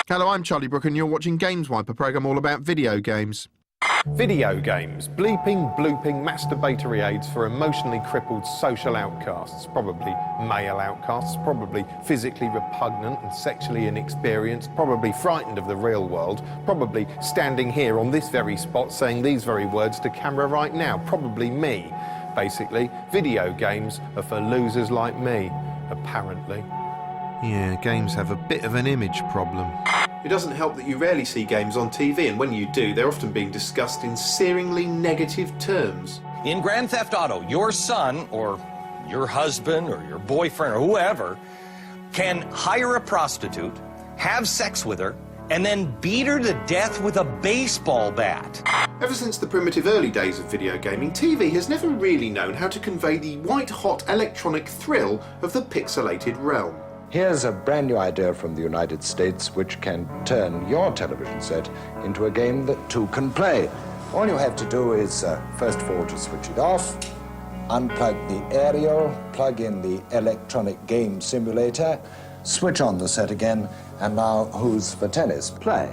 Hello, I'm Charlie Brooker and you're watching Gameswipe, a programme all about video games. Video games, bleeping, blooping, masturbatory aids for emotionally crippled social outcasts, probably male outcasts, probably physically repugnant and sexually inexperienced, probably frightened of the real world, probably standing here on this very spot saying these very words to camera right now, probably me. Basically, video games are for losers like me, apparently. Yeah, games have a bit of an image problem. It doesn't help that you rarely see games on TV, and when you do, they're often being discussed in searingly negative terms. In Grand Theft Auto, your son, or your husband, or your boyfriend, or whoever, can hire a prostitute, have sex with her, and then beat her to death with a baseball bat. Ever since the primitive early days of video gaming, TV has never really known how to convey the white-hot electronic thrill of the pixelated realm. Here's a brand new idea from the United States which can turn your television set into a game that two can play. All you have to do is, first of all, to switch it off, unplug the aerial, plug in the electronic game simulator, switch on the set again, and now who's for tennis? Play.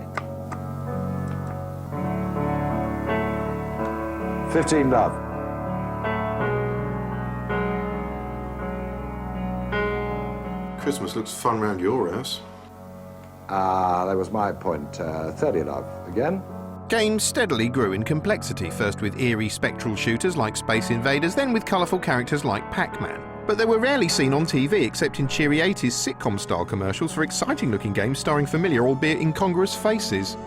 15 love. Christmas looks fun round your house. That was my point. 30 love. Again? Games steadily grew in complexity, first with eerie spectral shooters like Space Invaders, then with colourful characters like Pac-Man. But they were rarely seen on TV except in cheery 80s sitcom-style commercials for exciting-looking games starring familiar, albeit incongruous faces.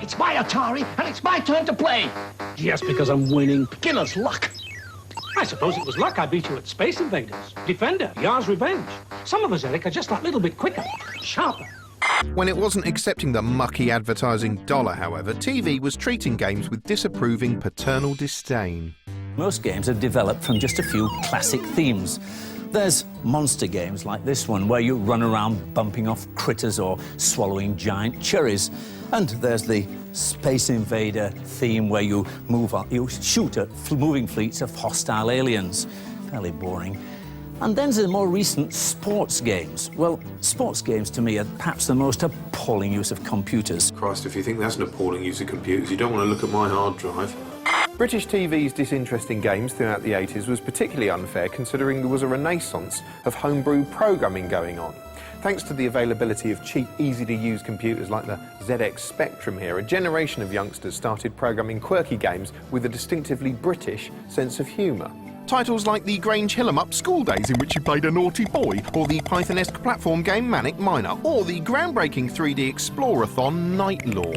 It's my Atari, and it's my turn to play. Just because I'm winning, beginner's luck. I suppose it was luck I beat you at Space Invaders. Defender, Yar's Revenge. Some of us, Eric, are just that little bit quicker, sharper. When it wasn't accepting the mucky advertising dollar, however, TV was treating games with disapproving paternal disdain. Most games have developed from just a few classic themes. There's monster games like this one, where you run around bumping off critters or swallowing giant cherries. And there's the Space Invader theme, where you shoot at moving fleets of hostile aliens. Fairly boring. And then there's the more recent sports games. Well, sports games to me are perhaps the most appalling use of computers. Christ, if you think that's an appalling use of computers, you don't want to look at my hard drive. British TV's disinterest in games throughout the 80s was particularly unfair, considering there was a renaissance of homebrew programming going on. Thanks to the availability of cheap, easy-to-use computers like the ZX Spectrum here, a generation of youngsters started programming quirky games with a distinctively British sense of humour. Titles like the Grange Hill-em-up School Days, in which you played a naughty boy, or the Python-esque platform game Manic Miner, or the groundbreaking 3D Explorathon Night Law.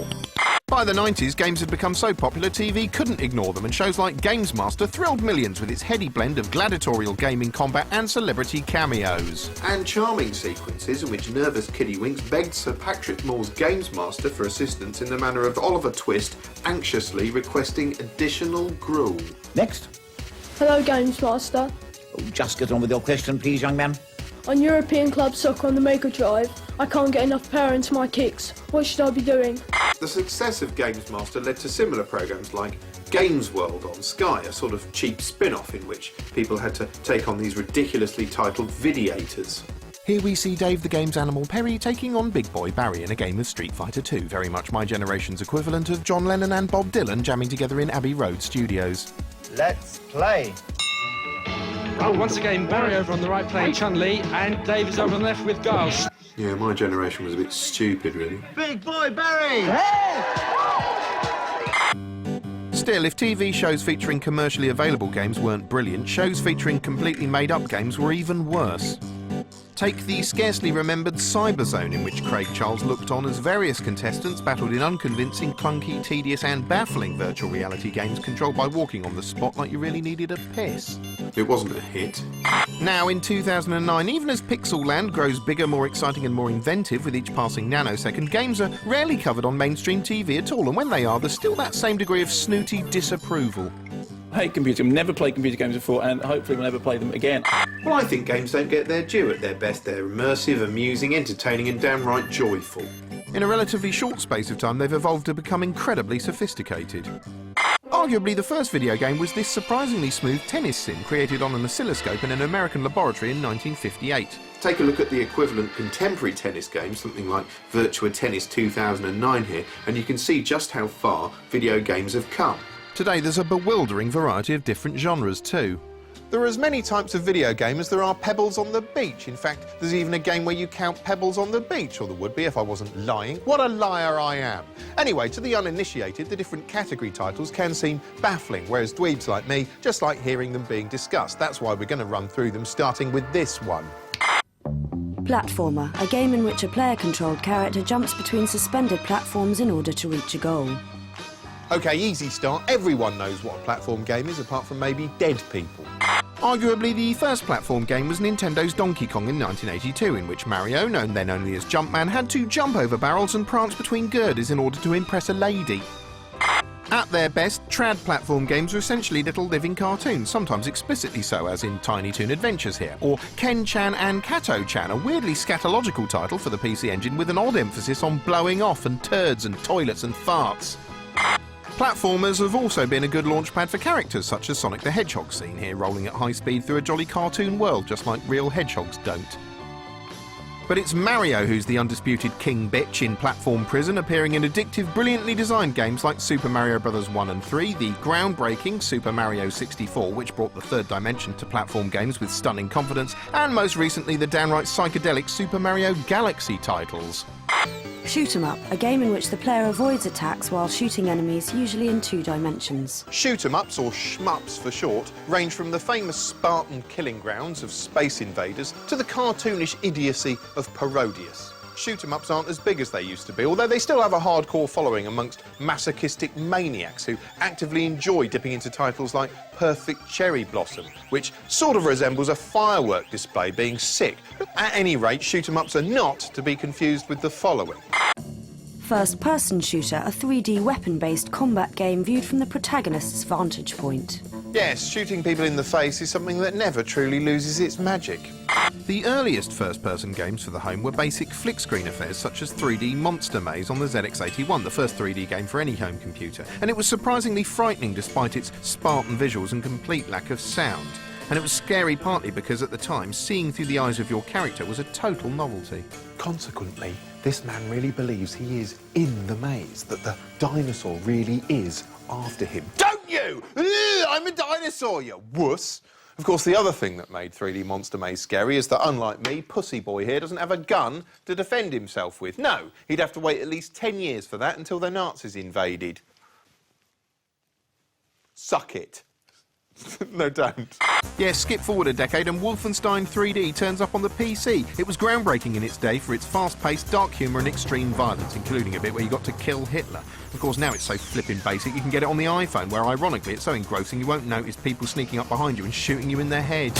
By the 90s, games had become so popular TV couldn't ignore them, and shows like Games Master thrilled millions with its heady blend of gladiatorial gaming combat and celebrity cameos. And charming sequences in which nervous Kiddywinks begged Sir Patrick Moore's Games Master for assistance in the manner of Oliver Twist anxiously requesting additional gruel. Next. Hello, Games Master. Just get on with your question, please, young man. On European Club Soccer on the Mega Drive, I can't get enough power into my kicks. What should I be doing? The success of Games Master led to similar programmes like Games World on Sky, a sort of cheap spin-off in which people had to take on these ridiculously titled videators. Here we see Dave the Game's Animal Perry taking on Big Boy Barry in a game of Street Fighter 2, very much my generation's equivalent of John Lennon and Bob Dylan jamming together in Abbey Road studios. Let's play. Well, once again, Barry over on the right playing Chun-Li, and Dave is over on the left with Giles. Yeah, my generation was a bit stupid, really. Big boy, Barry! Still, if TV shows featuring commercially available games weren't brilliant, shows featuring completely made-up games were even worse. Take the scarcely remembered Cyberzone, in which Craig Charles looked on as various contestants battled in unconvincing, clunky, tedious and baffling virtual reality games controlled by walking on the spot like you really needed a piss. It wasn't a hit. Now, in 2009, even as Pixel Land grows bigger, more exciting and more inventive with each passing nanosecond, games are rarely covered on mainstream TV at all, and when they are, there's still that same degree of snooty disapproval. I hate computer games, never played computer games before, and hopefully will never play them again. Well, I think games don't get their due at their best. They're immersive, amusing, entertaining and downright joyful. In a relatively short space of time, they've evolved to become incredibly sophisticated. Oh, Arguably the first video game was this surprisingly smooth tennis sim created on an oscilloscope in an American laboratory in 1958. Take a look at the equivalent contemporary tennis game, something like Virtua Tennis 2009 here, and you can see just how far video games have come. Today there's a bewildering variety of different genres too. There are as many types of video game as there are pebbles on the beach. In fact, there's even a game where you count pebbles on the beach, or there would be if I wasn't lying. What a liar I am. Anyway, to the uninitiated, the different category titles can seem baffling, whereas dweebs like me just like hearing them being discussed. That's why we're going to run through them, starting with this one. Platformer, a game in which a player-controlled character jumps between suspended platforms in order to reach a goal. OK, easy start. Everyone knows what a platform game is, apart from maybe dead people. Arguably the first platform game was Nintendo's Donkey Kong in 1982, in which Mario, known then only as Jumpman, had to jump over barrels and prance between girders in order to impress a lady. At their best, trad platform games are essentially little living cartoons, sometimes explicitly so, as in Tiny Toon Adventures here, or Ken-chan and Kato-chan, a weirdly scatological title for the PC Engine with an odd emphasis on blowing off and turds and toilets and farts. Platformers have also been a good launchpad for characters such as Sonic the Hedgehog, seen here rolling at high speed through a jolly cartoon world, just like real hedgehogs don't. But it's Mario who's the undisputed king bitch in Platform Prison, appearing in addictive, brilliantly designed games like Super Mario Bros. 1 and 3, the groundbreaking Super Mario 64, which brought the third dimension to platform games with stunning confidence, and most recently the downright psychedelic Super Mario Galaxy titles. Shoot 'em up, a game in which the player avoids attacks while shooting enemies, usually in 2 dimensions. Shoot 'em ups, or shmups for short, range from the famous Spartan killing grounds of Space Invaders to the cartoonish idiocy of Parodius. Shoot 'em ups aren't as big as they used to be, although they still have a hardcore following amongst masochistic maniacs who actively enjoy dipping into titles like Perfect Cherry Blossom, which sort of resembles a firework display being sick. At any rate, shoot 'em ups are not to be confused with the following. First-person shooter, a 3D weapon-based combat game viewed from the protagonist's vantage point. Yes, shooting people in the face is something that never truly loses its magic. The earliest first-person games for the home were basic flick-screen affairs such as 3D Monster Maze on the ZX81, the first 3D game for any home computer, and it was surprisingly frightening despite its Spartan visuals and complete lack of sound. And it was scary partly because at the time, seeing through the eyes of your character was a total novelty. Consequently, this man really believes he is in the maze, that the dinosaur really is after him. Don't you? Ugh, I'm a dinosaur, you wuss! Of course, the other thing that made 3D Monster Maze scary is that, unlike me, Pussy Boy here doesn't have a gun to defend himself with. No, he'd have to wait at least 10 years for that until the Nazis invaded. Suck it. No, don't. Yes, skip forward a decade and Wolfenstein 3D turns up on the PC. It was groundbreaking in its day for its fast-paced, dark humour and extreme violence, including a bit where you got to kill Hitler. Of course, now it's so flippin' basic you can get it on the iPhone, where ironically it's so engrossing you won't notice people sneaking up behind you and shooting you in the head.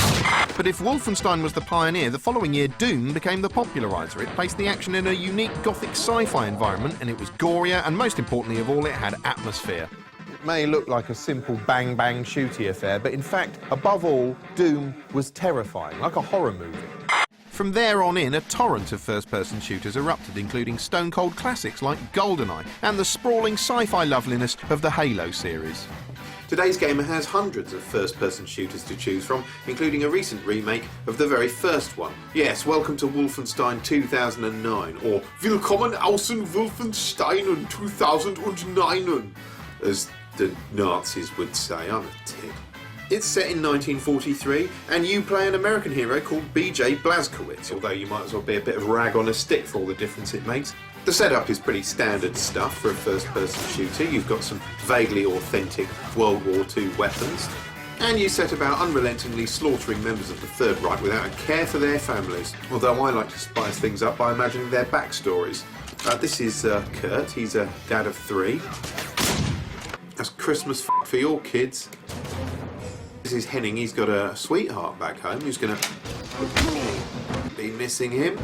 But if Wolfenstein was the pioneer, the following year Doom became the populariser. It placed the action in a unique gothic sci-fi environment, and it was gorier, and most importantly of all, it had atmosphere. It may look like a simple bang-bang shooty affair, but in fact, above all, Doom was terrifying, like a horror movie. From there on in, a torrent of first-person shooters erupted, including stone-cold classics like GoldenEye and the sprawling sci-fi loveliness of the Halo series. Today's gamer has hundreds of first-person shooters to choose from, including a recent remake of the very first one. Yes, welcome to Wolfenstein 2009, or Willkommen außen Wolfenstein 2009, as the Nazis would say. I'm a tit. It's set in 1943, and you play an American hero called B.J. Blazkowicz, although you might as well be a bit of rag on a stick for all the difference it makes. The setup is pretty standard stuff for a first-person shooter. You've got some vaguely authentic World War II weapons, and you set about unrelentingly slaughtering members of the Third Reich without a care for their families, although I like to spice things up by imagining their backstories. This is Kurt. He's a dad of 3. That's Christmas for your kids. This is Henning. He's got a sweetheart back home who's going to be missing him.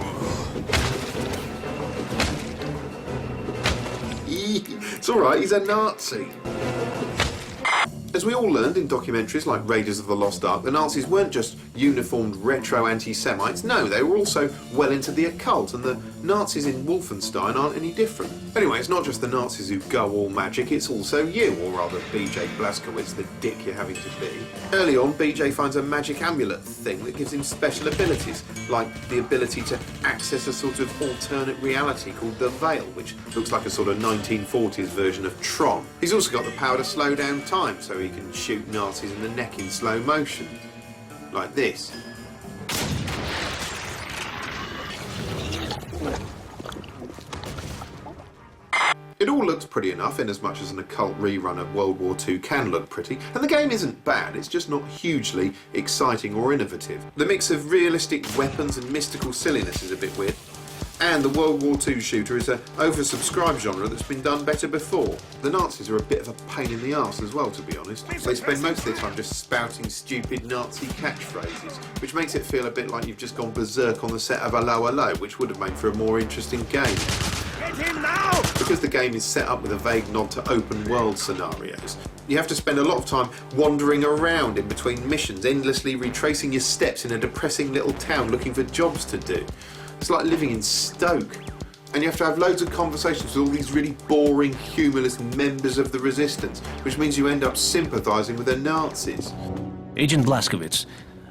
It's all right, he's a Nazi. As we all learned in documentaries like Raiders of the Lost Ark, the Nazis weren't just uniformed retro anti-Semites. No, they were also well into the occult, and the Nazis in Wolfenstein aren't any different. Anyway, it's not just the Nazis who go all magic, it's also you, or rather BJ Blazkowicz, the dick you're having to be. Early on, BJ finds a magic amulet thing that gives him special abilities, like the ability to access a sort of alternate reality called the Veil, which looks like a sort of 1940s version of Tron. He's also got the power to slow down time, so he can shoot Nazis in the neck in slow motion. Like this. It all looks pretty enough, in as much as an occult rerun of World War II can look pretty, and the game isn't bad, it's just not hugely exciting or innovative. The mix of realistic weapons and mystical silliness is a bit weird, and the World War II shooter is an oversubscribed genre that's been done better before. The Nazis are a bit of a pain in the arse as well, to be honest. They spend most of their time just spouting stupid Nazi catchphrases, which makes it feel a bit like you've just gone berserk on the set of Allo Allo, which would have made for a more interesting game. Because the game is set up with a vague nod to open world scenarios, you have to spend a lot of time wandering around in between missions, endlessly retracing your steps in a depressing little town looking for jobs to do. It's like living in Stoke. And you have to have loads of conversations with all these really boring, humourless members of the resistance, which means you end up sympathising with the Nazis. Agent Blazkowicz,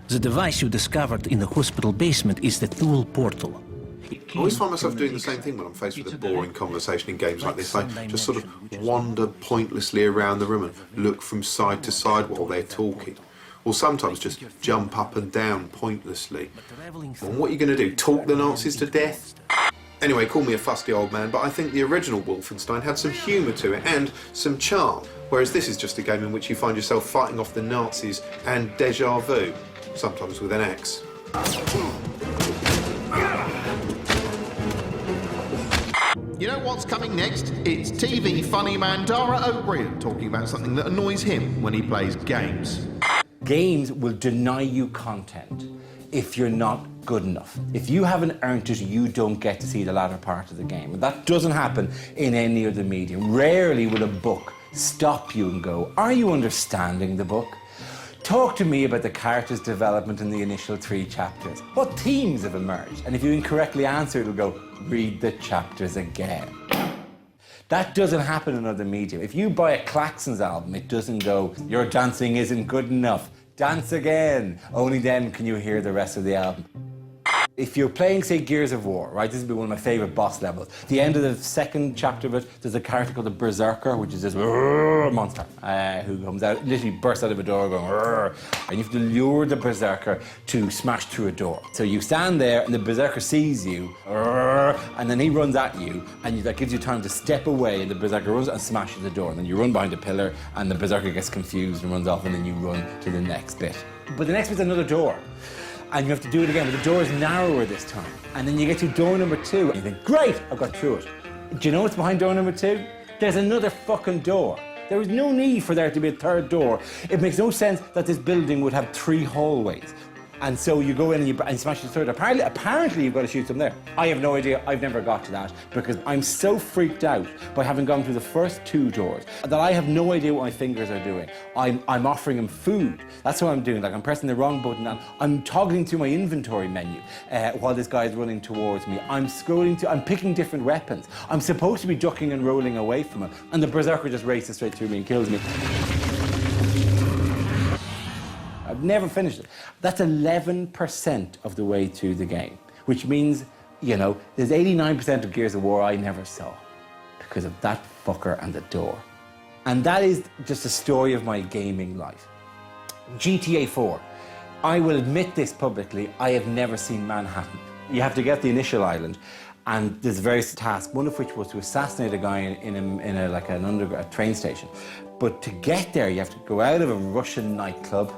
the device you discovered in the hospital basement is the Thule portal. I always find myself doing the same thing when I'm faced with a boring conversation in games like this. I just sort of wander pointlessly around the room and look from side to side while they're talking. Or sometimes just jump up and down pointlessly. And what are you going to do, talk the Nazis to death? Anyway, call me a fusty old man, but I think the original Wolfenstein had some humour to it and some charm, whereas this is just a game in which you find yourself fighting off the Nazis and déjà vu, sometimes with an axe. You know what's coming next? It's TV funny man Dara O Briain talking about something that annoys him when he plays games. Games will deny you content if you're not good enough. If you haven't earned it, you don't get to see the latter part of the game. And that doesn't happen in any other medium. Rarely will a book stop you and go, are you understanding the book? Talk to me about the character's development in the initial 3 chapters. What themes have emerged? And if you incorrectly answer, it'll go, read the chapters again. That doesn't happen in other media. If you buy a Klaxons album, it doesn't go, your dancing isn't good enough. Dance again. Only then can you hear the rest of the album. If you're playing, say, Gears of War, right, this would be one of my favourite boss levels. At the end of the 2nd chapter of it, there's a character called the Berserker, which is this monster who comes out, literally bursts out of a door going, and you have to lure the Berserker to smash through a door. So you stand there, and the Berserker sees you, and then he runs at you, and that gives you time to step away, and the Berserker runs and smashes the door. And then you run behind a pillar, and the Berserker gets confused and runs off, and then you run to the next bit. But the next bit's another door. And you have to do it again, but the door is narrower this time. And then you get to door number 2, and you think, great, I've got through it. Do you know what's behind door number 2? There's another fucking door. There is no need for there to be a 3rd door. It makes no sense that this building would have 3 hallways. And so you go in and you smash the 3rd. Apparently you've got to shoot them there. I have no idea. I've never got to that because I'm so freaked out by having gone through the first 2 doors that I have no idea what my fingers are doing. I'm offering him food. That's what I'm doing. Like I'm pressing the wrong button and I'm toggling through my inventory menu while this guy is running towards me. I'm picking different weapons. I'm supposed to be ducking and rolling away from him. And the Berserker just races straight through me and kills me. I've never finished it. That's 11% of the way through the game, which means, you know, there's 89% of Gears of War I never saw because of that fucker and the door. And that is just a story of my gaming life. GTA 4. I will admit this publicly, I have never seen Manhattan. You have to get the initial island, and there's various tasks, one of which was to assassinate a guy in a train station. But to get there, you have to go out of a Russian nightclub,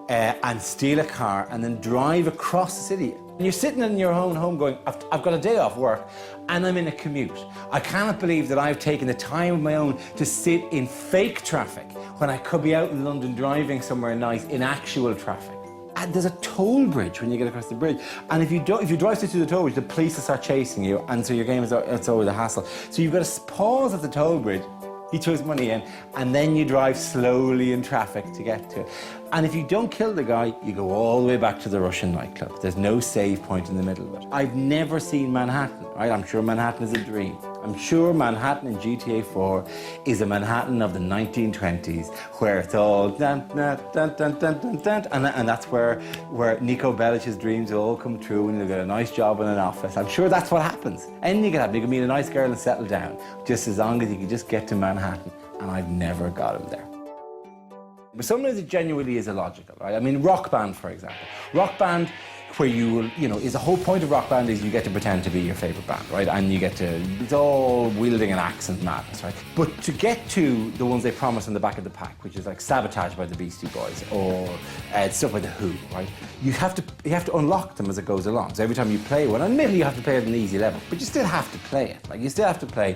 and steal a car and then drive across the city. And you're sitting in your own home going, I've got a day off work and I'm in a commute. I cannot believe that I've taken the time of my own to sit in fake traffic when I could be out in London driving somewhere nice in actual traffic. And there's a toll bridge when you get across the bridge. And if you drive through the toll bridge, the police will start chasing you, and so your game it's always a hassle. So you've got to pause at the toll bridge, He throws money in, and then you drive slowly in traffic to get to it. And if you don't kill the guy, you go all the way back to the Russian nightclub. There's no save point in the middle of it. I've never seen Manhattan, right? I'm sure Manhattan is a dream. I'm sure Manhattan in GTA 4 is a Manhattan of the 1920s, where it's all dun, dun, dun, dun, dun, dun, dun, and that's where Nico Bellic's dreams will all come true, and you'll get a nice job in an office. I'm sure that's what happens. Anything can happen. You can meet a nice girl and settle down, just as long as you can just get to Manhattan. And I've never got him there. But sometimes it genuinely is illogical, right? I mean, Rock Band, for example. Rock Band, where you will, is the whole point of Rock Band is you get to pretend to be your favourite band, right? And you get to, it's all wielding an axe and madness, right? But to get to the ones they promise on the back of the pack, which is like Sabotage by the Beastie Boys or stuff by The Who, right? You have to unlock them as it goes along. So every time you play one, admittedly you have to play it at an easy level, but you still have to play it. Like, you still have to play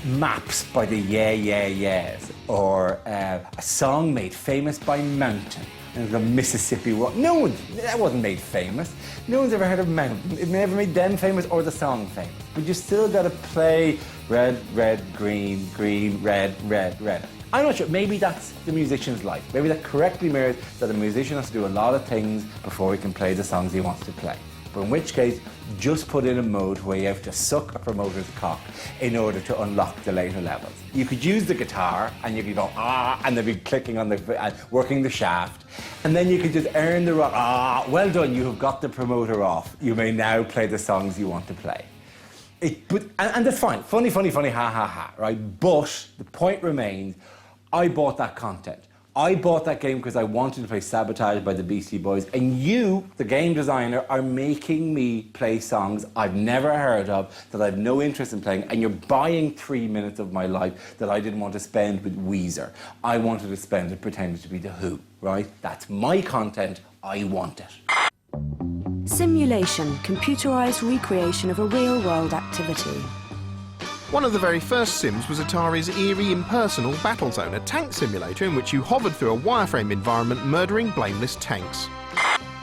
Maps by the Yeah Yeah Yeahs, or a song made famous by Mountain and the Mississippi Walk. That wasn't made famous. No one's ever heard of Mountain. It never made them famous or the song famous. But you still got to play red, red, green, green, red, red, red. I'm not sure. Maybe that's the musician's life. Maybe that correctly mirrors that a musician has to do a lot of things before he can play the songs he wants to play. But in which case, just put in a mode where you have to suck a promoter's cock in order to unlock the later levels. You could use the guitar, and you could go, and they'd be clicking on working the shaft. And then you could just earn the well done, you have got the promoter off. You may now play the songs you want to play. And that's fine. Funny, ha, ha, ha, right? But the point remains, I bought that content. I bought that game because I wanted to play Sabotage by the Beastie Boys, and you, the game designer, are making me play songs I've never heard of, that I've no interest in playing, and you're buying 3 minutes of my life that I didn't want to spend with Weezer. I wanted to spend it pretending to be The Who, right? That's my content. I want it. Simulation, computerized recreation of a real-world activity. One of the very first Sims was Atari's eerie impersonal Battlezone, a tank simulator in which you hovered through a wireframe environment murdering blameless tanks.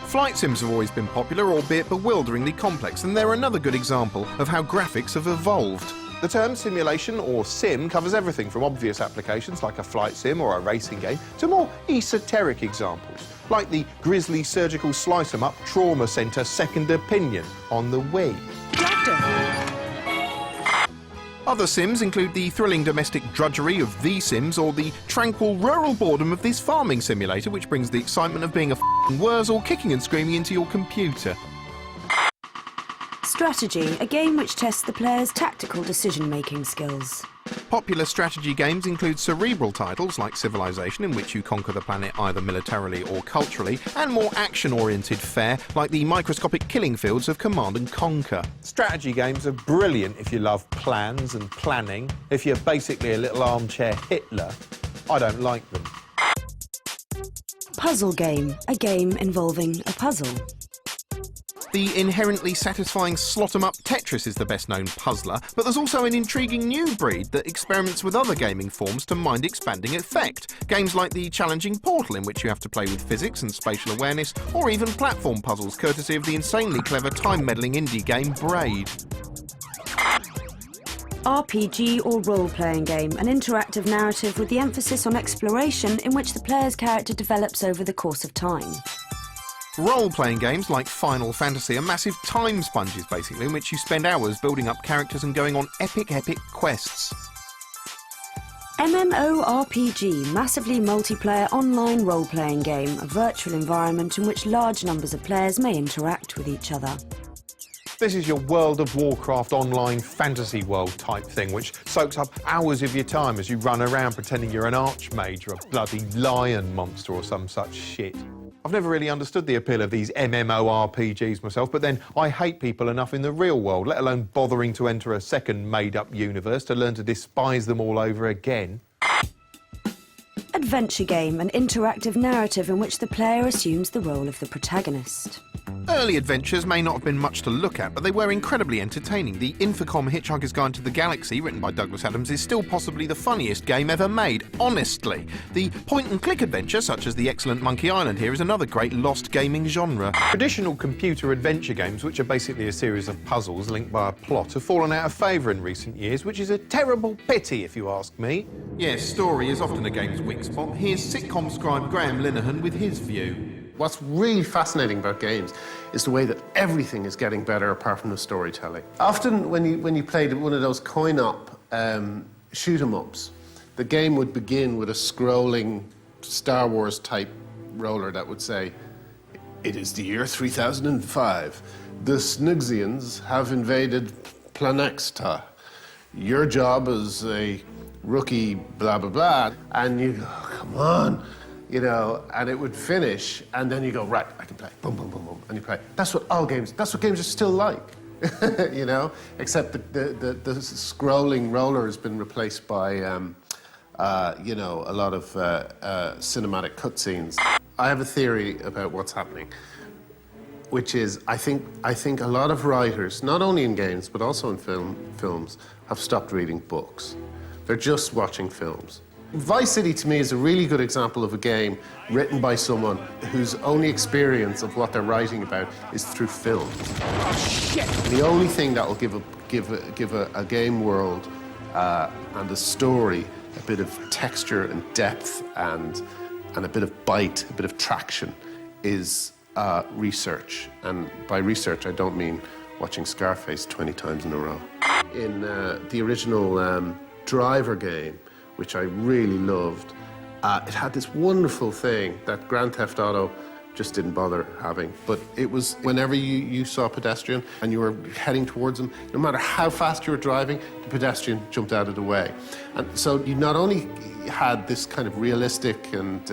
Flight sims have always been popular, albeit bewilderingly complex, and they're another good example of how graphics have evolved. The term simulation or sim covers everything from obvious applications like a flight sim or a racing game to more esoteric examples, like the grisly surgical slice-em-up trauma centre Second Opinion on the Wii. Other Sims include the thrilling domestic drudgery of The Sims or the tranquil rural boredom of this farming simulator, which brings the excitement of being a f***ing Wurzel kicking and screaming into your computer. Strategy, a game which tests the player's tactical decision-making skills. Popular strategy games include cerebral titles like Civilization, in which you conquer the planet either militarily or culturally, and more action-oriented fare like the microscopic killing fields of Command & Conquer. Strategy games are brilliant if you love plans and planning. If you're basically a little armchair Hitler, I don't like them. Puzzle game, a game involving a puzzle. The inherently satisfying slot-em-up Tetris is the best-known puzzler, but there's also an intriguing new breed that experiments with other gaming forms to mind-expanding effect. Games like the challenging Portal, in which you have to play with physics and spatial awareness, or even platform puzzles, courtesy of the insanely clever time-meddling indie game Braid. RPG or role-playing game, an interactive narrative with the emphasis on exploration in which the player's character develops over the course of time. Role-playing games like Final Fantasy are massive time sponges, basically, in which you spend hours building up characters and going on epic quests. MMORPG, massively multiplayer online role-playing game, a virtual environment in which large numbers of players may interact with each other. This is your World of Warcraft online fantasy world type thing, which soaks up hours of your time as you run around pretending you're an archmage or a bloody lion monster or some such shit. I've never really understood the appeal of these MMORPGs myself, but then I hate people enough in the real world, let alone bothering to enter a second made-up universe to learn to despise them all over again. Adventure game, an interactive narrative in which the player assumes the role of the protagonist. Early adventures may not have been much to look at, but they were incredibly entertaining. The Infocom Hitchhiker's Guide to the Galaxy, written by Douglas Adams, is still possibly the funniest game ever made, honestly. The point-and-click adventure, such as the excellent Monkey Island here, is another great lost gaming genre. Traditional computer adventure games, which are basically a series of puzzles linked by a plot, have fallen out of favour in recent years, which is a terrible pity, if you ask me. Yes, story is often a game's weak spot. Here's sitcom scribe Graham Linehan with his view. What's really fascinating about games is the way that everything is getting better apart from the storytelling. Often when you played one of those coin-op shoot-em-ups, the game would begin with a scrolling Star Wars type roller that would say, "It is the year 3005. The Snugsians have invaded Planexta. Your job as a rookie blah blah blah," and you go, "Oh, come on." You know, and it would finish, and then you go, right, I can play, boom, boom, boom, boom, and you play. That's what games are still like, you know, except the scrolling roller has been replaced by, you know, a lot of cinematic cutscenes. I have a theory about what's happening, which is I think a lot of writers, not only in games, but also in films, have stopped reading books. They're just watching films. Vice City, to me, is a really good example of a game written by someone whose only experience of what they're writing about is through film. Oh, shit! The only thing that will give a game world and a story a bit of texture and depth and a bit of bite, a bit of traction, is research. And by research, I don't mean watching Scarface 20 times in a row. In the original Driver game, which I really loved, it had this wonderful thing that Grand Theft Auto just didn't bother having. But it was whenever you saw a pedestrian and you were heading towards them, no matter how fast you were driving, the pedestrian jumped out of the way. And so you not only had this kind of realistic and,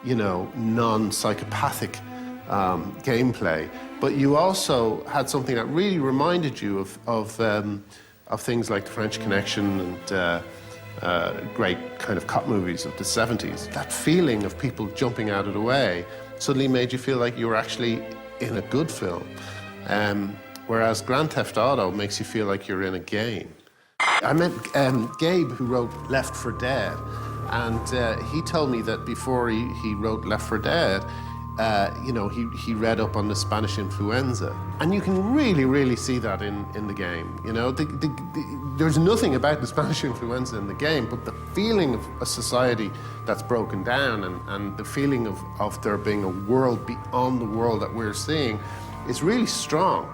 you know, non-psychopathic gameplay, but you also had something that really reminded you of things like The French Connection and great kind of cop movies of the 70s. That feeling of people jumping out of the way suddenly made you feel like you were actually in a good film. Whereas Grand Theft Auto makes you feel like you're in a game. I met Gabe, who wrote Left 4 Dead, and he told me that before he wrote Left 4 Dead, you know, he read up on the Spanish influenza. And you can really, really see that in the game. You know, there's nothing about the Spanish influenza in the game, but the feeling of a society that's broken down and the feeling of there being a world beyond the world that we're seeing is really strong.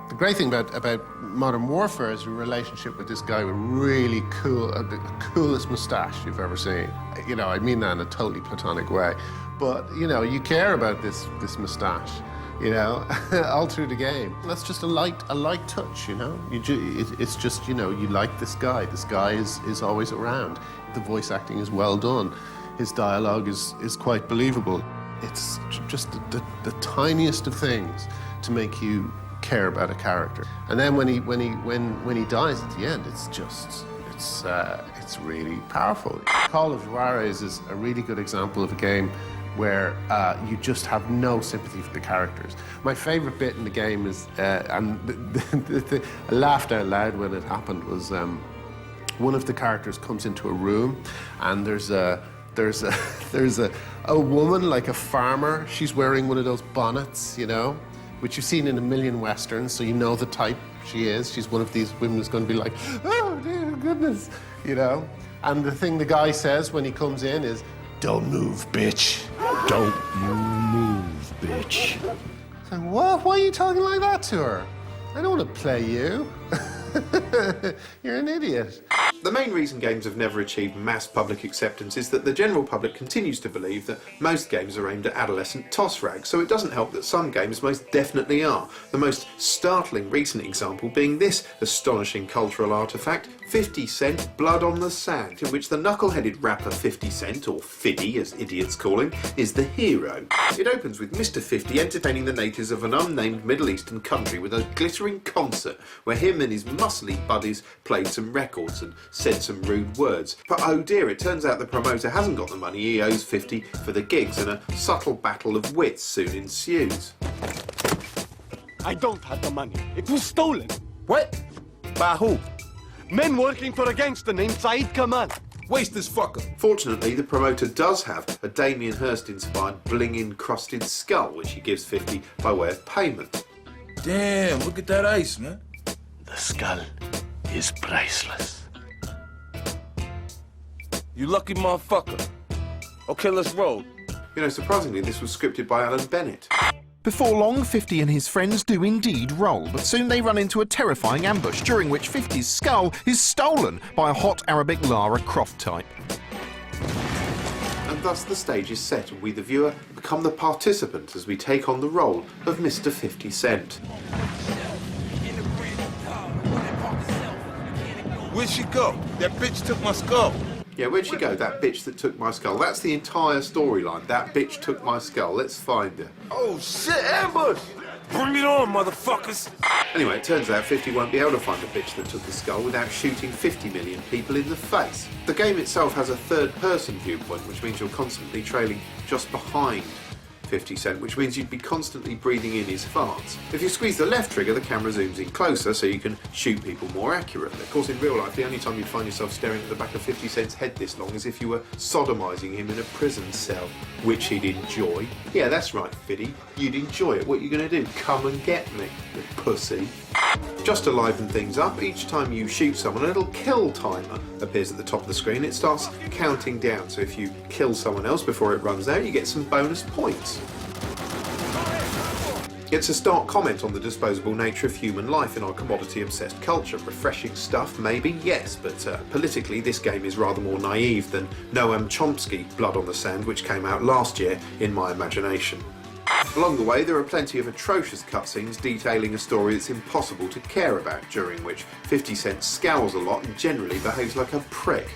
The great thing about Modern Warfare is your relationship with this guy with really cool, the coolest moustache you've ever seen. You know, I mean that in a totally platonic way. But, you know, you care about this moustache, you know, all through the game. That's just a light touch, you know. It's just, you know, you like this guy. This guy is always around. The voice acting is well done. His dialogue is quite believable. It's just the tiniest of things to make you care about a character. And then when he dies at the end, it's really powerful. Call of Juarez is a really good example of a game where you just have no sympathy for the characters. My favorite bit in the game is, and I laughed out loud when it happened, was one of the characters comes into a room and there's a woman, like a farmer. She's wearing one of those bonnets, you know, which you've seen in a million westerns, so you know the type she is. She's one of these women who's going to be like, oh, dear goodness, you know. And the thing the guy says when he comes in is, "Don't move, bitch. Don't you move, bitch." So, what? Why are you talking like that to her? I don't want to play you. You're an idiot. The main reason games have never achieved mass public acceptance is that the general public continues to believe that most games are aimed at adolescent toss rags, so it doesn't help that some games most definitely are. The most startling recent example being this astonishing cultural artefact, 50 Cent Blood on the Sand, in which the knuckle-headed rapper 50 Cent, or Fiddy as idiots call him, is the hero. It opens with Mr. 50 entertaining the natives of an unnamed Middle Eastern country with a glittering concert where him and his muscly buddies played some records and said some rude words. But oh dear, it turns out the promoter hasn't got the money he owes 50 for the gigs, and a subtle battle of wits soon ensues. I don't have the money. It was stolen. What? By who? Men working for a gangster named Saeed Kamal. Waste this fucker. Fortunately, the promoter does have a Damien Hirst-inspired bling-encrusted skull, which he gives 50 by way of payment. Damn, look at that ice, man. The skull is priceless. You lucky motherfucker. Okay, let's roll. You know, surprisingly, this was scripted by Alan Bennett. Before long, 50 and his friends do indeed roll, but soon they run into a terrifying ambush, during which 50's skull is stolen by a hot Arabic Lara Croft type. And thus the stage is set, and we, the viewer, become the participant as we take on the role of Mr. 50 Cent. Where'd she go? That bitch took my skull. Yeah, where'd she go? That bitch that took my skull. That's the entire storyline. That bitch took my skull. Let's find her. Oh shit, ambush! Bring it on, motherfuckers! Anyway, it turns out 50 won't be able to find the bitch that took the skull without shooting 50 million people in the face. The game itself has a third-person viewpoint, which means you're constantly trailing just behind 50 Cent, which means you'd be constantly breathing in his farts. If you squeeze the left trigger, the camera zooms in closer so you can shoot people more accurately. Of course, in real life, the only time you'd find yourself staring at the back of 50 Cent's head this long is if you were sodomising him in a prison cell, which he'd enjoy. Yeah, that's right, Fiddy. You'd enjoy it. What are you going to do? Come and get me, you pussy. Just to liven things up, each time you shoot someone, a little kill timer appears at the top of the screen. It starts counting down, so if you kill someone else before it runs out, you get some bonus points. It's a stark comment on the disposable nature of human life in our commodity-obsessed culture. Refreshing stuff, maybe, yes, but politically this game is rather more naive than Noam Chomsky, Blood on the Sand, which came out last year in my imagination. Along the way, there are plenty of atrocious cutscenes detailing a story that's impossible to care about, during which 50 Cent scowls a lot and generally behaves like a prick.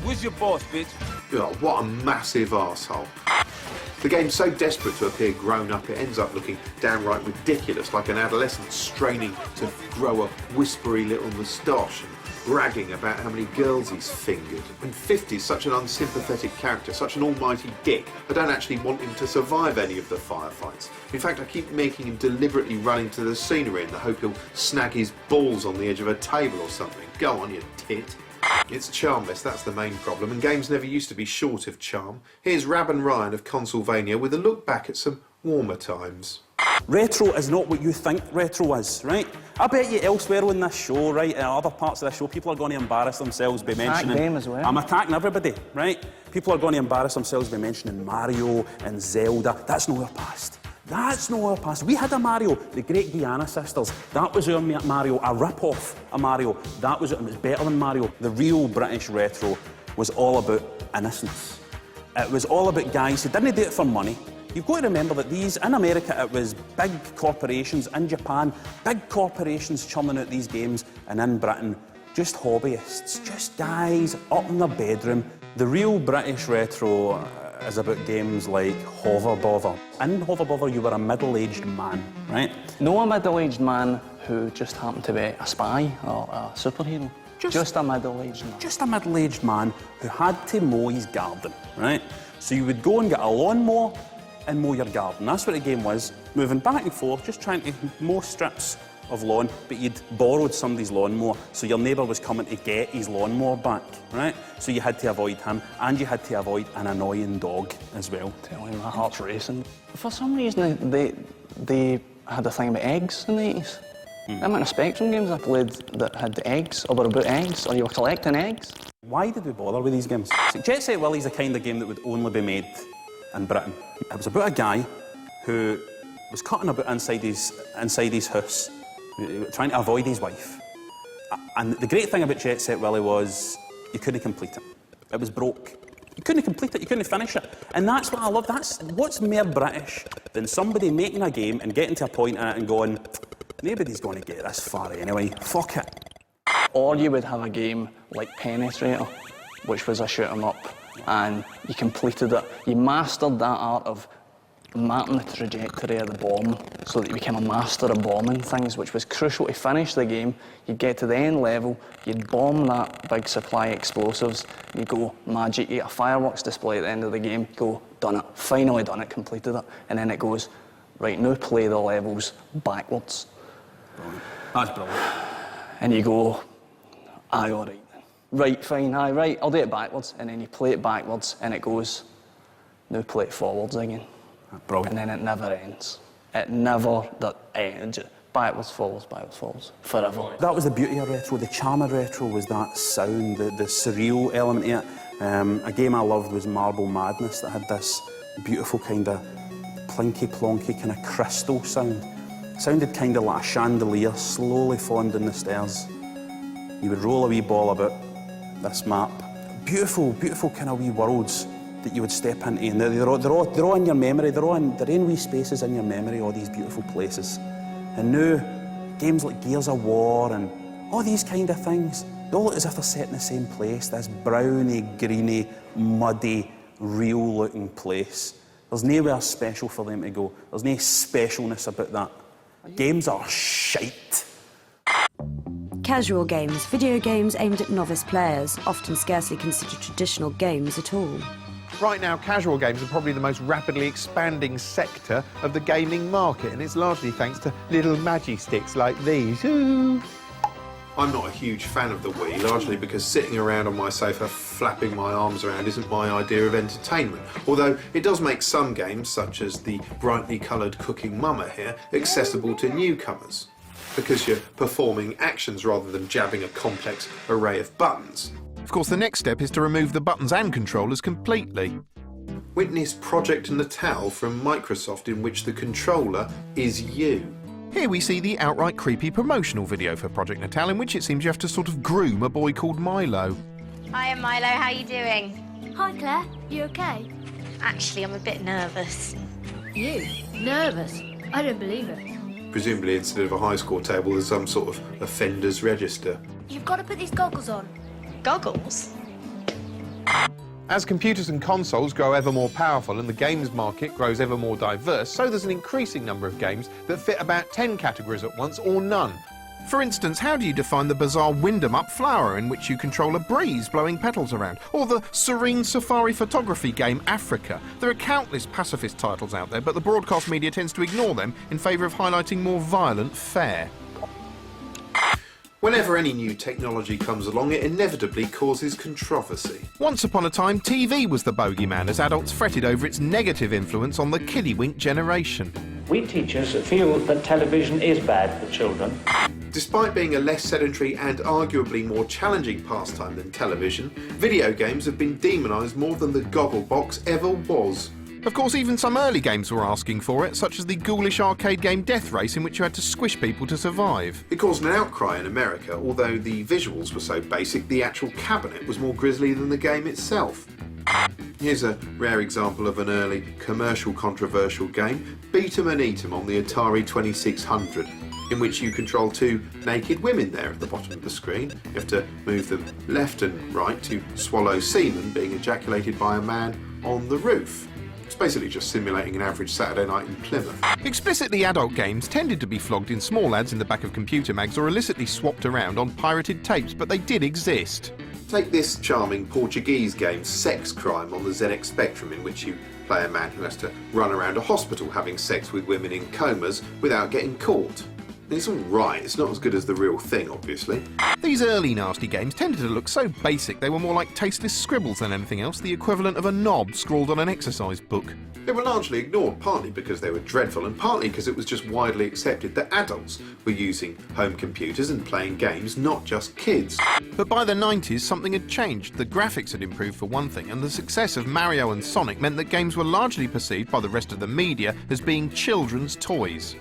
Where's your boss, bitch? Oh, what a massive arsehole. The game's so desperate to appear grown up, it ends up looking downright ridiculous, like an adolescent straining to grow a whispery little moustache and bragging about how many girls he's fingered. And 50's such an unsympathetic character, such an almighty dick, I don't actually want him to survive any of the firefights. In fact, I keep making him deliberately run into the scenery in the hope he'll snag his balls on the edge of a table or something. Go on, you tit. It's charmless, that's the main problem, and games never used to be short of charm. Here's Rab and Ryan of Consolevania with a look back at some warmer times. Retro is not what you think retro is, right? I bet you elsewhere on this show, right, in other parts of the show, people are going to embarrass themselves by mentioning... Attack them as well. I'm attacking everybody, right? People are going to embarrass themselves by mentioning Mario and Zelda. That's not our past. That's not our past. We had a Mario, the Great Guiana Sisters. That was our Mario, a rip-off of Mario. That was it, and it was better than Mario. The real British retro was all about innocence. It was all about guys who didn't do it for money. You've got to remember that these, in America, it was big corporations. In Japan, big corporations churning out these games. And in Britain, just hobbyists, just guys up in their bedroom. The real British retro is about games like Hover Bother. In Hover Bother, you were a middle-aged man, right? No, a middle-aged man who just happened to be a spy or a superhero. Just a middle-aged man. Just a middle-aged man who had to mow his garden, right? So you would go and get a lawnmower and mow your garden. That's what the game was, moving back and forth, just trying to mow strips of lawn, but you'd borrowed somebody's lawnmower, so your neighbour was coming to get his lawnmower back, right? So you had to avoid him, and you had to avoid an annoying dog as well. Telling you, my heart's racing. For some reason, they had a thing about eggs in the 80s. The amount of Spectrum games I played that had eggs, or were about eggs, or you were collecting eggs. Why did we bother with these games? Jet Set Willy's the kind of game that would only be made in Britain. It was about a guy who was cutting about inside his house, trying to avoid his wife. And the great thing about Jet Set Willy was you couldn't complete it. It was broke. You couldn't complete it, you couldn't finish it. And that's what I love. That's what's more British than somebody making a game and getting to a point in it and going, nobody's going to get this far anyway, fuck it. Or you would have a game like Penetrator, which was a shoot 'em up, and you completed it. You mastered that art of mapping the trajectory of the bomb so that you became a master of bombing things, which was crucial to finish the game. You'd get to the end level, you'd bomb that big supply of explosives, you go, magic, you get a fireworks display at the end of the game, you go, done it, finally done it, completed it, and then it goes, right, now play the levels backwards. Brilliant. That's brilliant. And you go, aye, all right then. Right, fine, aye, right, I'll do it backwards. And then you play it backwards and it goes, now play it forwards again. Brilliant. And then it never ends. It never ends. Backwards, forwards, forever. That was the beauty of retro. The charm of retro was that sound, the surreal element of it. A game I loved was Marble Madness that had this beautiful kind of plinky-plonky kind of crystal sound. It sounded kind of like a chandelier slowly falling down the stairs. You would roll a wee ball about this map. Beautiful, beautiful kind of wee worlds that you would step into, and they're all in your memory. They're in wee spaces in your memory, all these beautiful places. And now, games like Gears of War and all these kind of things, they all look as if they're set in the same place, this browny, greeny, muddy, real-looking place. There's nowhere special for them to go. There's no specialness about that. Games are shite. Casual games, video games aimed at novice players, often scarcely considered traditional games at all. Right now, casual games are probably the most rapidly expanding sector of the gaming market, and it's largely thanks to little magi sticks like these. Ooh. I'm not a huge fan of the Wii, largely because sitting around on my sofa flapping my arms around isn't my idea of entertainment. Although it does make some games, such as the brightly coloured Cooking Mama here, accessible to newcomers, because you're performing actions rather than jabbing a complex array of buttons. Of course, the next step is to remove the buttons and controllers completely. Witness Project Natal from Microsoft, in which the controller is you. Here we see the outright creepy promotional video for Project Natal, in which it seems you have to sort of groom a boy called Milo. Hiya Milo, how you doing? Hi Claire, you okay? Actually, I'm a bit nervous. You? Nervous? I don't believe it. Presumably instead of a high score table there's some sort of offenders register. You've got to put these goggles on. Goggles? As computers and consoles grow ever more powerful and the games market grows ever more diverse, so there's an increasing number of games that fit about 10 categories at once or none. For instance, how do you define the bizarre wind-em-up flower in which you control a breeze blowing petals around? Or the serene safari photography game Africa? There are countless pacifist titles out there, but the broadcast media tends to ignore them in favour of highlighting more violent fare. Whenever any new technology comes along, it inevitably causes controversy. Once upon a time, TV was the bogeyman as adults fretted over its negative influence on the kiddywink generation. We teachers feel that television is bad for children. Despite being a less sedentary and arguably more challenging pastime than television, video games have been demonised more than the Gogglebox ever was. Of course, even some early games were asking for it, such as the ghoulish arcade game Death Race, in which you had to squish people to survive. It caused an outcry in America, although the visuals were so basic, the actual cabinet was more grisly than the game itself. Here's a rare example of an early commercial controversial game, Beat 'em and Eat 'em on the Atari 2600, in which you control two naked women there at the bottom of the screen. You have to move them left and right to swallow semen being ejaculated by a man on the roof. It's basically just simulating an average Saturday night in Plymouth. Explicitly adult games tended to be flogged in small ads in the back of computer mags or illicitly swapped around on pirated tapes, but they did exist. Take this charming Portuguese game, Sex Crime, on the ZX Spectrum, in which you play a man who has to run around a hospital having sex with women in comas without getting caught. It's all right, it's not as good as the real thing, obviously. These early nasty games tended to look so basic they were more like tasteless scribbles than anything else, the equivalent of a knob scrawled on an exercise book. They were largely ignored, partly because they were dreadful and partly because it was just widely accepted that adults were using home computers and playing games, not just kids. But by the 90s, something had changed. The graphics had improved for one thing, and the success of Mario and Sonic meant that games were largely perceived by the rest of the media as being children's toys.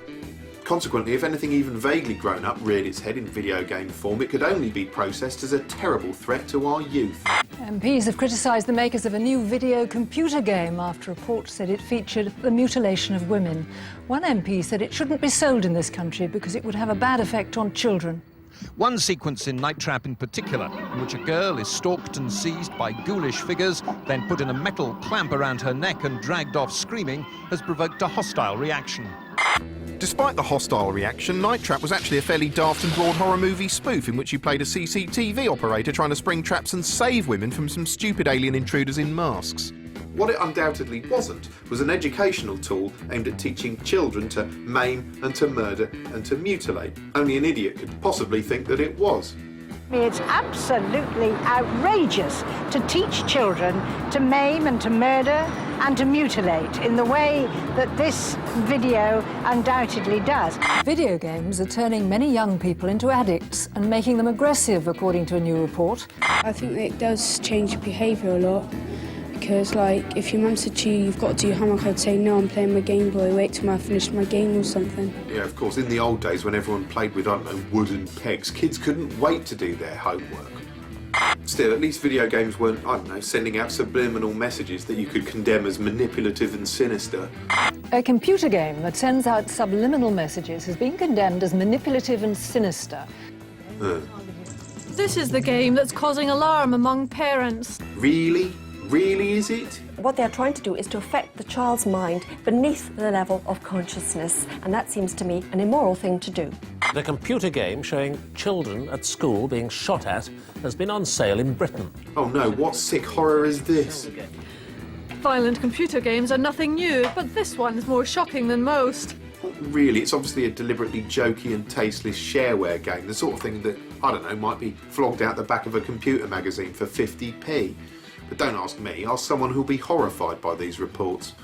Consequently, if anything even vaguely grown up reared its head in video game form, it could only be processed as a terrible threat to our youth. MPs have criticised the makers of a new video computer game after reports said it featured the mutilation of women. One MP said it shouldn't be sold in this country because it would have a bad effect on children. One sequence in Night Trap in particular, in which a girl is stalked and seized by ghoulish figures, then put in a metal clamp around her neck and dragged off screaming, has provoked a hostile reaction. Despite the hostile reaction, Night Trap was actually a fairly daft and broad horror movie spoof in which you played a CCTV operator trying to spring traps and save women from some stupid alien intruders in masks. What it undoubtedly wasn't was an educational tool aimed at teaching children to maim and to murder and to mutilate. Only an idiot could possibly think that it was. It's absolutely outrageous to teach children to maim and to murder and to mutilate in the way that this video undoubtedly does. Video games are turning many young people into addicts and making them aggressive, according to a new report. I think it does change behaviour a lot. Because, like, if your mum said to you, you've got to do homework, I'd say, no, I'm playing my Game Boy, wait till I finish my game or something. Yeah, of course, in the old days when everyone played with, I don't know, wooden pegs, kids couldn't wait to do their homework. Still, at least video games weren't, I don't know, sending out subliminal messages that you could condemn as manipulative and sinister. A computer game that sends out subliminal messages has been condemned as manipulative and sinister. This is the game that's causing alarm among parents. Really? Really, is it? What they're trying to do is to affect the child's mind beneath the level of consciousness, and that seems to me an immoral thing to do. The computer game showing children at school being shot at has been on sale in Britain. Oh no, what sick horror is this? Violent computer games are nothing new, but this one's more shocking than most. Really, it's obviously a deliberately jokey and tasteless shareware game, the sort of thing that, I don't know, might be flogged out the back of a computer magazine for 50p. But don't ask me, ask someone who'll be horrified by these reports.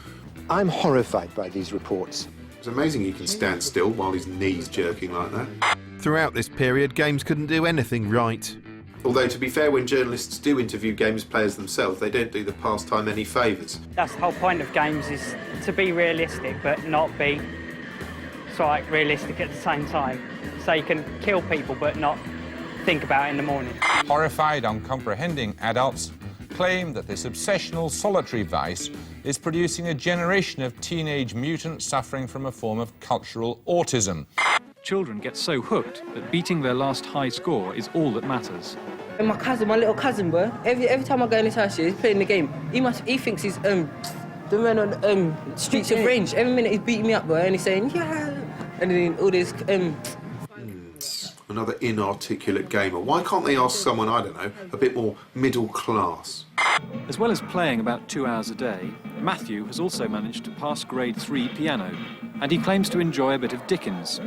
I'm horrified by these reports. It's amazing he can stand still while his knee's jerking like that. Throughout this period, games couldn't do anything right. Although, to be fair, when journalists do interview games players themselves, they don't do the pastime any favours. That's the whole point of games, is to be realistic, but not be sort of realistic at the same time. So you can kill people, but not think about it in the morning. Horrified, uncomprehending adults claim that this obsessional solitary vice is producing a generation of teenage mutants suffering from a form of cultural autism. Children get so hooked that beating their last high score is all that matters. And my little cousin, bro, every time I go in his house, he's playing the game. He thinks he's the man on Streets of Rage. Every minute he's beating me up, bro, and he's saying, yeah, and then all this, Another inarticulate gamer. Why can't they ask someone, I don't know, a bit more middle class? As well as playing about 2 hours a day, Matthew has also managed to pass grade 3 piano, and he claims to enjoy a bit of Dickens.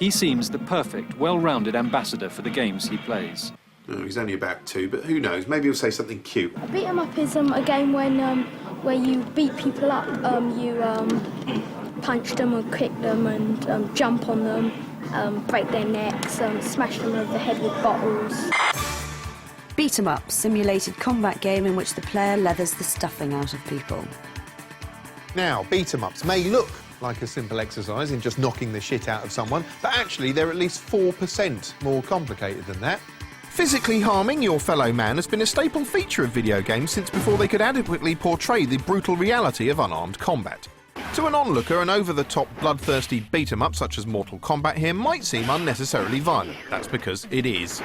He seems the perfect, well-rounded ambassador for the games he plays. Oh, he's only about 2, but who knows? Maybe he'll say something cute. A beat 'em up is a game when where you beat people up. You punch them or kick them and jump on them. Break their necks, smash them over the head with bottles. Beat 'em up, simulated combat game in which the player leathers the stuffing out of people. Now, beat-em-ups may look like a simple exercise in just knocking the shit out of someone, but actually they're at least 4% more complicated than that. Physically harming your fellow man has been a staple feature of video games since before they could adequately portray the brutal reality of unarmed combat. To an onlooker, an over-the-top, bloodthirsty beat-em-up such as Mortal Kombat here might seem unnecessarily violent. That's because it is.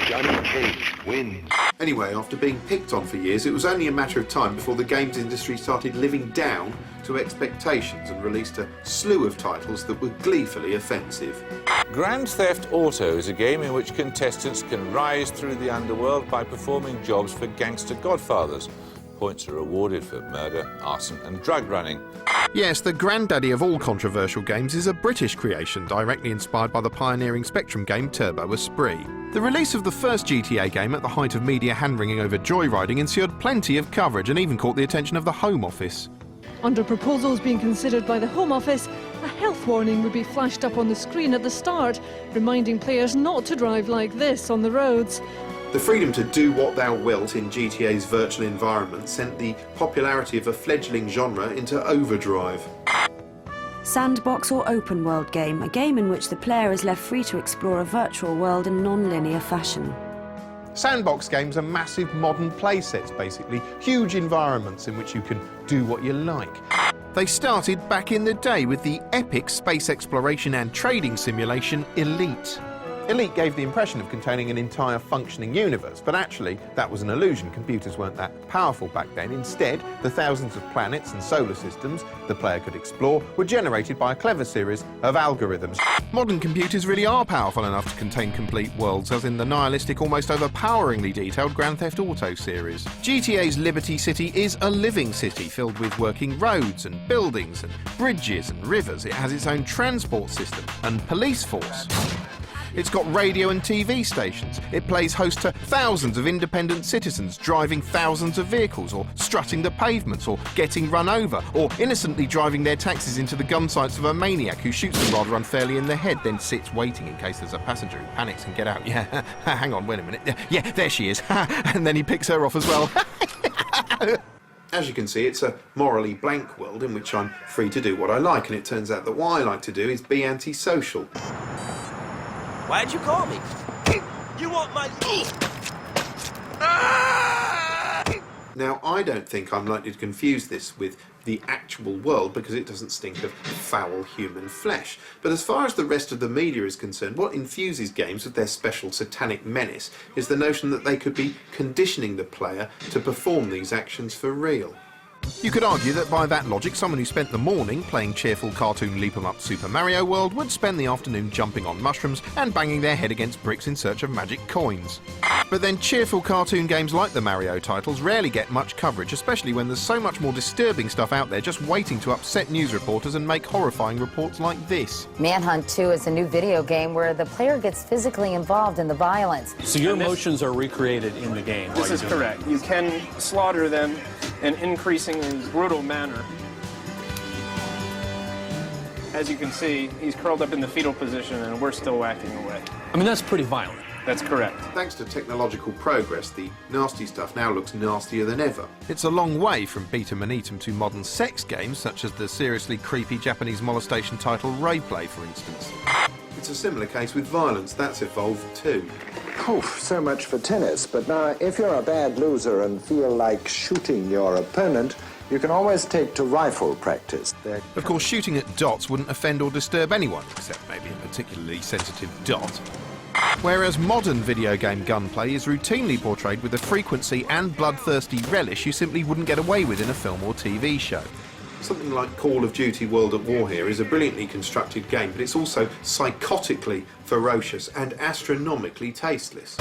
Johnny Cage wins. Anyway, after being picked on for years, it was only a matter of time before the games industry started living down to expectations and released a slew of titles that were gleefully offensive. Grand Theft Auto is a game in which contestants can rise through the underworld by performing jobs for gangster godfathers. Points are awarded for murder, arson and drug running. Yes, the granddaddy of all controversial games is a British creation directly inspired by the pioneering Spectrum game Turbo Esprit. The release of the first GTA game at the height of media hand-wringing over joyriding ensured plenty of coverage and even caught the attention of the Home Office. Under proposals being considered by the Home Office, a health warning would be flashed up on the screen at the start, reminding players not to drive like this on the roads. The freedom to do what thou wilt in GTA's virtual environment sent the popularity of a fledgling genre into overdrive. Sandbox or open world game, a game in which the player is left free to explore a virtual world in non-linear fashion. Sandbox games are massive modern play sets, basically. Huge environments in which you can do what you like. They started back in the day with the epic space exploration and trading simulation Elite. Elite gave the impression of containing an entire functioning universe, but actually that was an illusion. Computers weren't that powerful back then. Instead, the thousands of planets and solar systems the player could explore were generated by a clever series of algorithms. Modern computers really are powerful enough to contain complete worlds, as in the nihilistic, almost overpoweringly detailed Grand Theft Auto series. GTA's Liberty City is a living city filled with working roads and buildings and bridges and rivers. It has its own transport system and police force. It's got radio and TV stations. It plays host to thousands of independent citizens driving thousands of vehicles, or strutting the pavements, or getting run over, or innocently driving their taxis into the gun sights of a maniac who shoots them rather unfairly in the head, then sits waiting in case there's a passenger who panics and get out. Yeah, hang on, wait a minute. Yeah, there she is. And then he picks her off as well. As you can see, it's a morally blank world in which I'm free to do what I like, and it turns out that what I like to do is be antisocial. Why'd you call me? You want my... Now, I don't think I'm likely to confuse this with the actual world because it doesn't stink of foul human flesh. But as far as the rest of the media is concerned, what infuses games with their special satanic menace is the notion that they could be conditioning the player to perform these actions for real. You could argue that by that logic, someone who spent the morning playing cheerful cartoon leap-em-up Super Mario World would spend the afternoon jumping on mushrooms and banging their head against bricks in search of magic coins. But then cheerful cartoon games like the Mario titles rarely get much coverage, especially when there's so much more disturbing stuff out there just waiting to upset news reporters and make horrifying reports like this. Manhunt 2 is a new video game where the player gets physically involved in the violence. So your emotions are recreated in the game? This is correct. You can slaughter them in increasingly brutal manner. As you can see, he's curled up in the fetal position and we're still whacking away. I mean, that's pretty violent. That's correct. Thanks to technological progress, the nasty stuff now looks nastier than ever. It's a long way from beatum and eatum to modern sex games, such as the seriously creepy Japanese molestation title Rayplay, for instance. It's a similar case with violence. That's evolved too. Oof, so much for tennis. But now, if you're a bad loser and feel like shooting your opponent, you can always take to rifle practice. Of course, shooting at dots wouldn't offend or disturb anyone, except maybe a particularly sensitive dot. Whereas modern video game gunplay is routinely portrayed with a frequency and bloodthirsty relish you simply wouldn't get away with in a film or TV show. Something like Call of Duty World at War here is a brilliantly constructed game, but it's also psychotically ferocious and astronomically tasteless.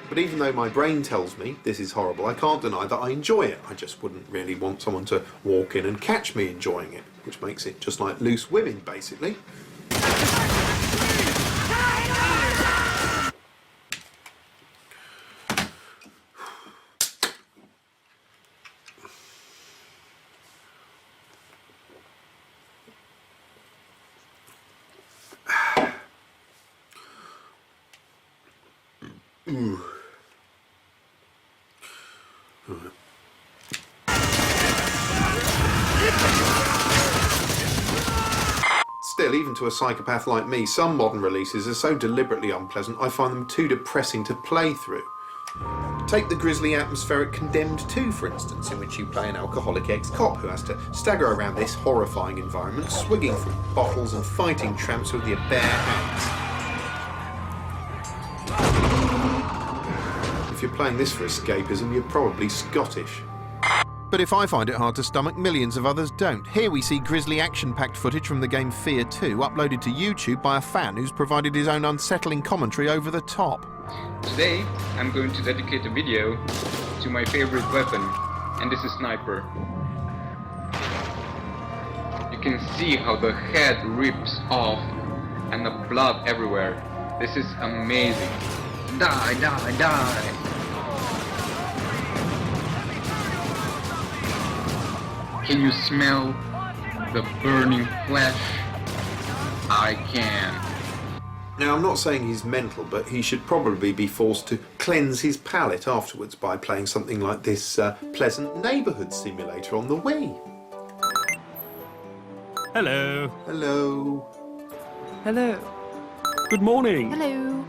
But even though my brain tells me this is horrible, I can't deny that I enjoy it. I just wouldn't really want someone to walk in and catch me enjoying it, which makes it just like loose women, basically. Ooh. Still, even to a psychopath like me, some modern releases are so deliberately unpleasant I find them too depressing to play through. Take the grisly atmospheric Condemned 2, for instance, in which you play an alcoholic ex-cop who has to stagger around this horrifying environment, swigging from bottles and fighting tramps with your bare hands. If you're playing this for escapism, you're probably Scottish. But if I find it hard to stomach, millions of others don't. Here we see grisly action-packed footage from the game Fear 2, uploaded to YouTube by a fan who's provided his own unsettling commentary over the top. Today, I'm going to dedicate a video to my favorite weapon, and this is Sniper. You can see how the head rips off and the blood everywhere. This is amazing. Die, die, die! Can you smell the burning flesh? I can. Now, I'm not saying he's mental, but he should probably be forced to cleanse his palate afterwards by playing something like this pleasant neighbourhood simulator on the Wii. Hello. Hello. Hello. Good morning. Hello.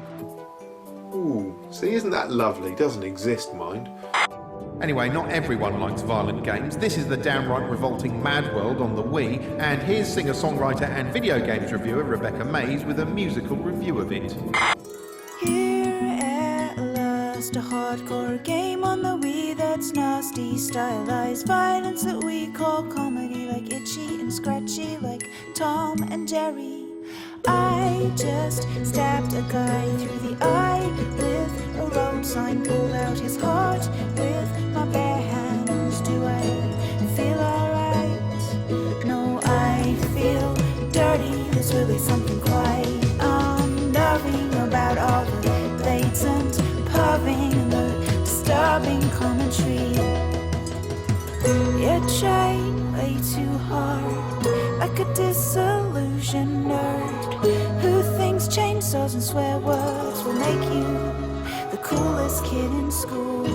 Ooh, see, isn't that lovely? Doesn't exist, mind. Anyway, not everyone likes violent games. This is the downright revolting Mad World on the Wii, and here's singer-songwriter and video games reviewer Rebecca Mays with a musical review of it. Here at last, a hardcore game on the Wii that's nasty, stylized violence that we call comedy, like Itchy and Scratchy, like Tom and Jerry. I just stabbed a guy through the eye with a road sign, pulled out his heart with my bare hands. Do I feel alright? No, I feel dirty. There's really something quite unnerving about all the blatant purring and the disturbing commentary. You tried way too hard, like a disillusioned nerd who thinks chainsaws and swear words will make you the coolest kid in school.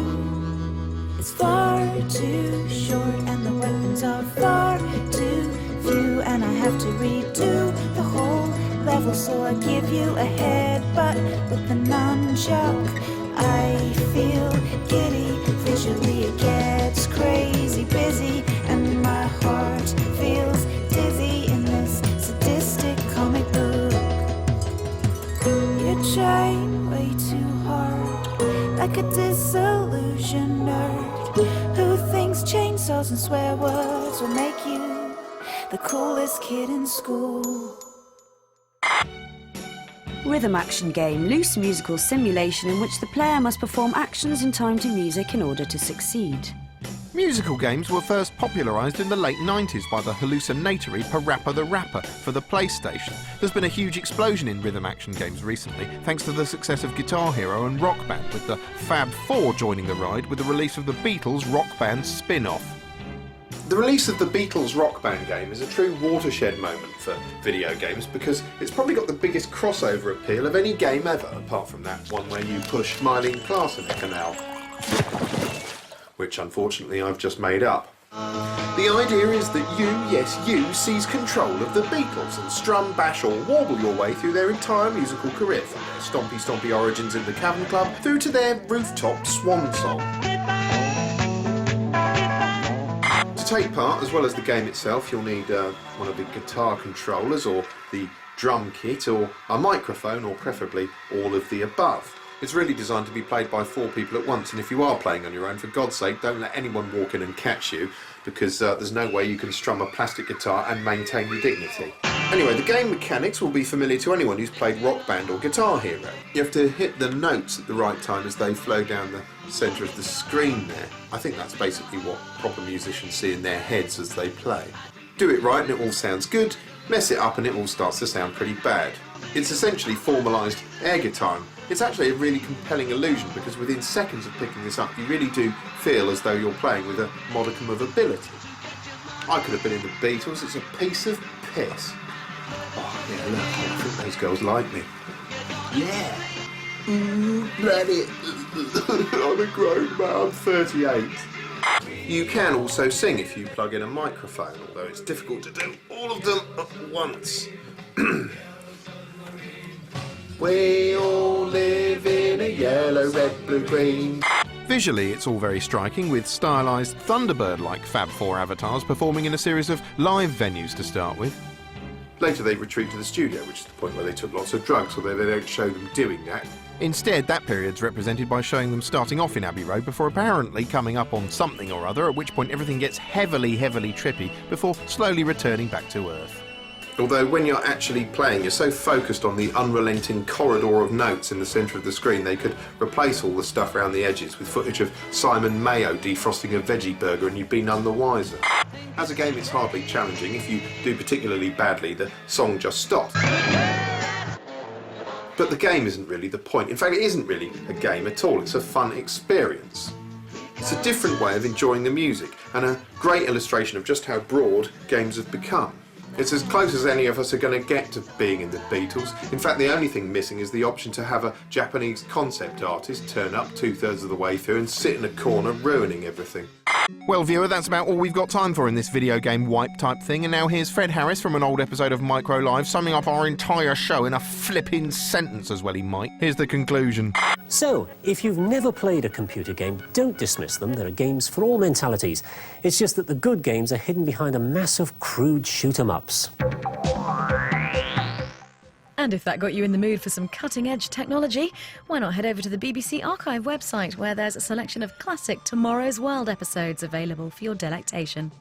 It's far too short and the weapons are far too few, and I have to redo the whole level, so I give you a headbutt with the nunchuck. I feel giddy, visually it gets crazy busy, and my heart feels dizzy in this sadistic comic book. You try way too hard, like a disillusioned nerd who thinks chainsaws and swear words will make you the coolest kid in school. Rhythm action game, loose musical simulation in which the player must perform actions in time to music in order to succeed. Musical games were first popularised in the late 90s by the hallucinatory Parappa the Rapper for the PlayStation. There's been a huge explosion in rhythm action games recently, thanks to the success of Guitar Hero and Rock Band, with the Fab Four joining the ride with the release of the Beatles Rock Band spin-off. The release of the Beatles Rock Band game is a true watershed moment for video games because it's probably got the biggest crossover appeal of any game ever, apart from that one where you push smiling class in the canal, which unfortunately I've just made up. The idea is that you, yes you, seize control of the Beatles and strum, bash or warble your way through their entire musical career, from their stompy origins in the Cavern Club through to their rooftop swan song. To take part, as well as the game itself, you'll need one of the guitar controllers or the drum kit or a microphone, or preferably all of the above. It's really designed to be played by 4 people at once, and if you are playing on your own, for God's sake, don't let anyone walk in and catch you, because there's no way you can strum a plastic guitar and maintain your dignity. Anyway, the game mechanics will be familiar to anyone who's played Rock Band or Guitar Hero. You have to hit the notes at the right time as they flow down the centre of the screen there. I think that's basically what proper musicians see in their heads as they play. Do it right and it all sounds good, mess it up and it all starts to sound pretty bad. It's essentially formalised air guitar. It's actually a really compelling illusion because within seconds of picking this up you really do feel as though you're playing with a modicum of ability. I could have been in the Beatles, it's a piece of piss. Oh yeah, look, I think those girls like me. Yeah. Bloody. I'm a grown man, I'm 38. You can also sing if you plug in a microphone, although it's difficult to do all of them at once. We all live in a yellow, red, blue, green. Visually, it's all very striking, with stylised Thunderbird-like Fab Four avatars performing in a series of live venues to start with. Later they retreat to the studio, which is the point where they took lots of drugs, although they don't show them doing that. Instead, that period's represented by showing them starting off in Abbey Road before apparently coming up on something or other, at which point everything gets heavily trippy before slowly returning back to Earth. Although when you're actually playing, you're so focused on the unrelenting corridor of notes in the centre of the screen, they could replace all the stuff around the edges with footage of Simon Mayo defrosting a veggie burger and you'd be none the wiser. As a game, it's hardly challenging. If you do particularly badly, the song just stops. But the game isn't really the point. In fact, it isn't really a game at all. It's a fun experience. It's a different way of enjoying the music and a great illustration of just how broad games have become. It's as close as any of us are going to get to being in the Beatles. In fact, the only thing missing is the option to have a Japanese concept artist turn up 2/3 of the way through and sit in a corner ruining everything. Well, viewer, that's about all we've got time for in this video game wipe type thing. And now here's Fred Harris from an old episode of Micro Live summing up our entire show in a flipping sentence as well he might. Here's the conclusion. So, if you've never played a computer game, don't dismiss them. There are games for all mentalities. It's just that the good games are hidden behind a mass of crude shoot-'em-ups. And if that got you in the mood for some cutting-edge technology, why not head over to the BBC Archive website, where there's a selection of classic Tomorrow's World episodes available for your delectation.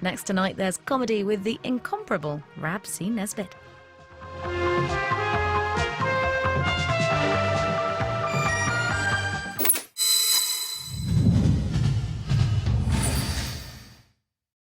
Next tonight, there's comedy with the incomparable Rab C. Nesbitt.